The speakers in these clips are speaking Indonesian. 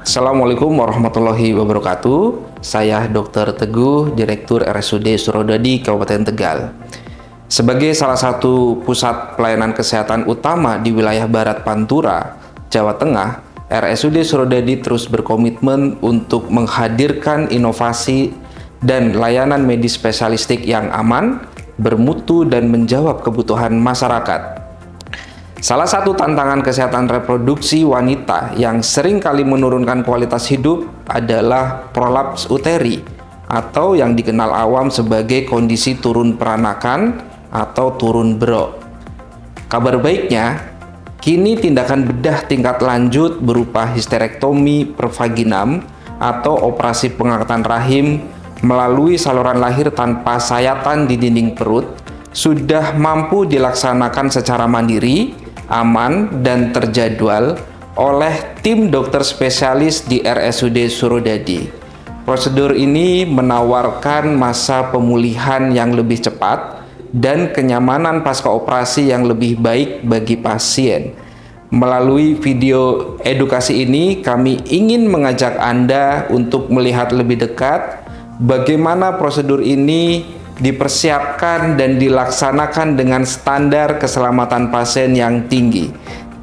Assalamualaikum warahmatullahi wabarakatuh. Saya Dr. Teguh, Direktur RSUD Surodadi, Kabupaten Tegal. Sebagai salah satu pusat pelayanan kesehatan utama di wilayah Barat Pantura, Jawa Tengah, RSUD Surodadi terus berkomitmen untuk menghadirkan inovasi dan layanan medis spesialistik yang aman, bermutu, dan menjawab kebutuhan masyarakat. Salah satu tantangan kesehatan reproduksi wanita yang sering kali menurunkan kualitas hidup adalah prolaps uteri atau yang dikenal awam sebagai kondisi turun peranakan atau turun berok. Kabar baiknya, kini tindakan bedah tingkat lanjut berupa histerektomi per vaginam atau operasi pengangkatan rahim melalui saluran lahir tanpa sayatan di dinding perut sudah mampu dilaksanakan secara mandiri, aman, dan terjadwal oleh tim dokter spesialis di RSUD Surodadi. Prosedur ini menawarkan masa pemulihan yang lebih cepat dan kenyamanan pasca operasi yang lebih baik bagi pasien. Melalui video edukasi ini, kami ingin mengajak Anda untuk melihat lebih dekat bagaimana prosedur ini dipersiapkan dan dilaksanakan dengan standar keselamatan pasien yang tinggi.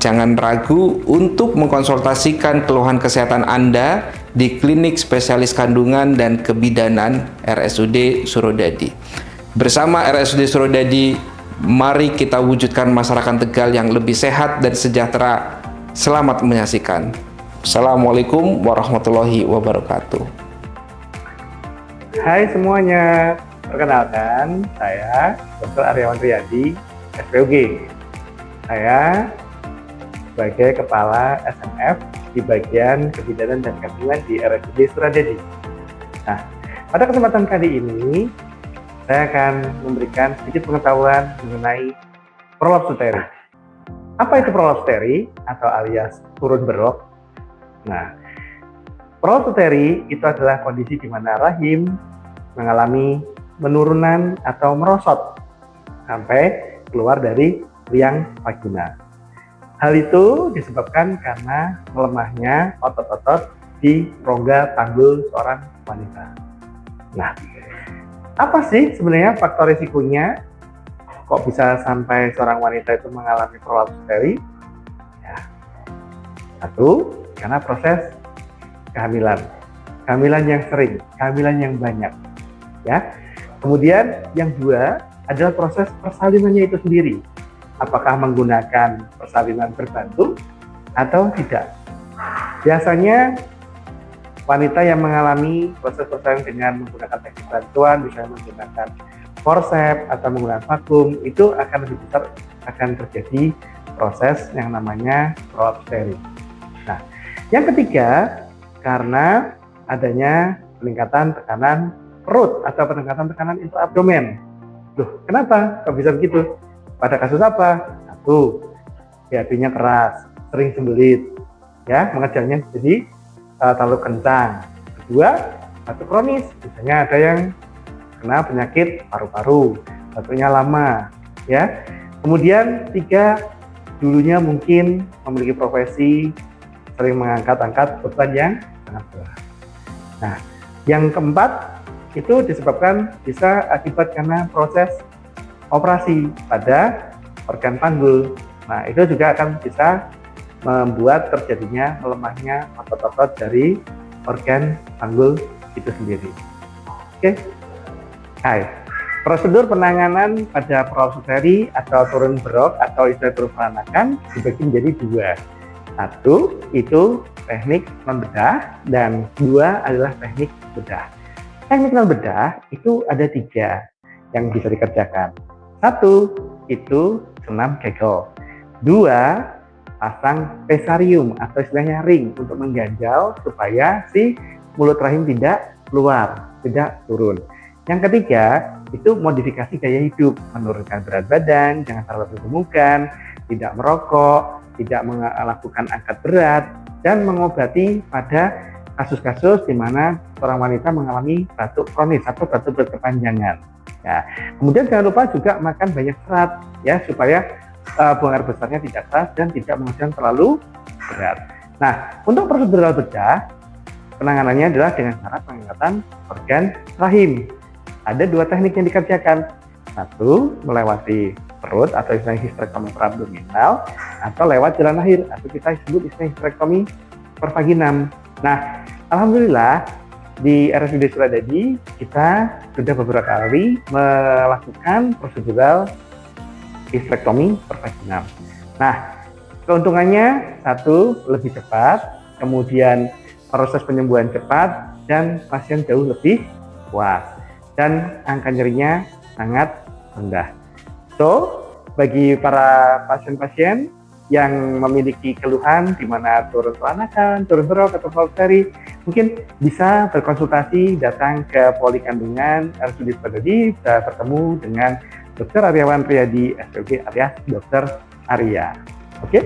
Jangan ragu untuk mengkonsultasikan keluhan kesehatan Anda di klinik spesialis kandungan dan kebidanan RSUD Surodadi. Bersama RSUD Surodadi, mari kita wujudkan masyarakat Tegal yang lebih sehat dan sejahtera. Selamat menyaksikan. Assalamualaikum warahmatullahi wabarakatuh. Hai semuanya, perkenalkan saya Dr. Aryawan Riyadi, SPOG. Saya sebagai Kepala SMF di bagian kebidanan dan kandungan di RSUD Surodadi. Nah, pada kesempatan kali ini saya akan memberikan sedikit pengetahuan mengenai prolaps uteri. Apa itu prolaps uteri atau alias turun berok? Nah, prolaps uteri itu adalah kondisi di mana rahim mengalami penurunan atau merosot sampai keluar dari liang vagina. Hal itu disebabkan karena melemahnya otot-otot di rongga panggul seorang wanita. Nah, apa sih sebenarnya faktor risikonya? Kok bisa sampai seorang wanita itu mengalami prolaps uteri? Ya, satu, karena proses kehamilan yang sering, kehamilan yang banyak, ya. Kemudian yang dua adalah proses persalinannya itu sendiri. Apakah menggunakan persalinan berbantu atau tidak? Biasanya wanita yang mengalami proses persalinan dengan menggunakan teknik bantuan, misalnya menggunakan forceps atau menggunakan vakum, itu akan lebih besar akan terjadi proses yang namanya prolaps uteri. Nah, yang ketiga, karena adanya peningkatan tekanan perut atau peningkatan tekanan intraabdomen. Loh, kenapa? Kok bisa begitu? Pada kasus apa? Satu, BAB-nya keras, sering sembelit, ya, mengejarnya jadi terlalu kencang. Kedua, batuk kronis, misalnya ada yang kena penyakit paru-paru, batuknya lama, ya. Kemudian tiga, dulunya mungkin memiliki profesi sering mengangkat-angkat beban yang sangat berat. Nah, yang keempat itu disebabkan bisa akibat karena proses operasi pada organ panggul. Nah, itu juga akan bisa membuat terjadinya melemahnya otot-otot dari organ panggul itu sendiri. Oke. Hai. Prosedur penanganan pada prolaps uteri atau turun berok atau istilah turun peranakan dibagi menjadi dua. Satu itu teknik non-bedah dan dua adalah teknik bedah. Teknik non-bedah itu ada tiga yang bisa dikerjakan. Satu itu senam Kegel. Dua, pasang pesarium atau istilahnya ring untuk mengganjal supaya si mulut rahim tidak keluar, tidak turun. Yang ketiga itu modifikasi gaya hidup, menurunkan berat badan, jangan terlalu bergemukan, tidak merokok, tidak melakukan angkat berat, dan mengobati pada kasus-kasus di mana seorang wanita mengalami batuk kronis atau batuk berkepanjangan. Ya, kemudian jangan lupa juga makan banyak serat, ya, supaya buang air besarnya tidak keras dan tidak menghasilkan terlalu berat. Nah, untuk prosedural bedah, penanganannya adalah dengan cara pengangkatan organ rahim. Ada dua teknik yang dikerjakan. Satu, melewati perut atau istilahnya histerektomi perabdominal, atau lewat jalan lahir atau kita sebut istilahnya histerektomi per vaginam. Nah, alhamdulillah di RSUD Suradadi kita sudah beberapa kali melakukan prosedural histerektomi per vaginam. Nah, keuntungannya satu, lebih cepat, kemudian proses penyembuhan cepat, dan pasien jauh lebih puas, dan angka nyerinya sangat rendah. So, bagi para pasien-pasien yang memiliki keluhan di mana turun selanakan, turun berok atau falseri, mungkin bisa berkonsultasi datang ke Poli Kandungan RSUD Suradadi, bisa bertemu dengan Dr. Aryawan Riyadi, SPOG alias Dr. Arya. Oke?